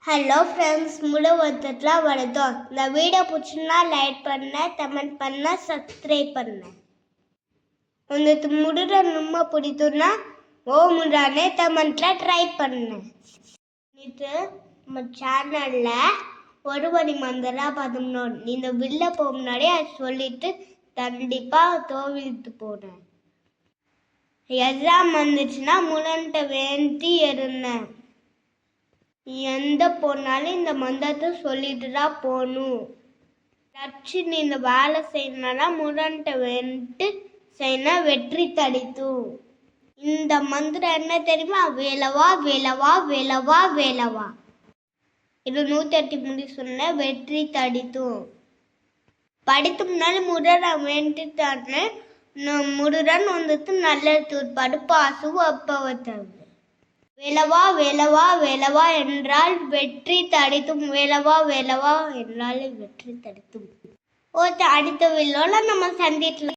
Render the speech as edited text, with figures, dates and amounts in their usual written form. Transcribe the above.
Hello friends, முழுவதுலாம் வருதோம். இந்த video பிடிச்சுன்னா like பண்ண, comment பண்ண, சப்ஸ்கிரைப் பண்ண. உங்களுக்கு முடுற ரொம்ப பிடிக்கும்னா முடானே கமெண்ட்ல ட்ரை பண்ண. இது நம்ம சேனல்ல ஒரு மணி மந்தரா பார்த்தோம்னோம். இந்த வில்ல போக முன்னாடி அது சொல்லிட்டு கண்டிப்பா கோவிலுக்கு போனேன். எக்ஸாம் வந்துச்சுன்னா முரண்ட வேண்டி இருந்தேன். எந்த போனாலும் இந்த மந்திரத்தை சொல்லிட்டு தான் போகணும். லட்சுமி இந்த வேலை செய்யணும்னா முரண்ட வேண்ட்டு செய்யணும், வெற்றி தடித்தும். இந்த மந்திரம் என்ன தெரியுமா? வேலவா வேலவா வேலவா வேலவா. இது 108 முடி சொன்ன வெற்றி தடித்தும். படித்து முன்னாடி முருகனை வேண்டிட்டான்னு முருகன் வந்துட்டு நல்ல தூர்ப்பாடு பாசு அப்பவத்தது. வேலவா வேலவா வேலவா என்றால் வெற்றி தடித்தும். வேலவா வேலவா என்றால் வெற்றி தடித்தும். அடுத்த வீடியோல நம்ம சந்திக்கலாம்.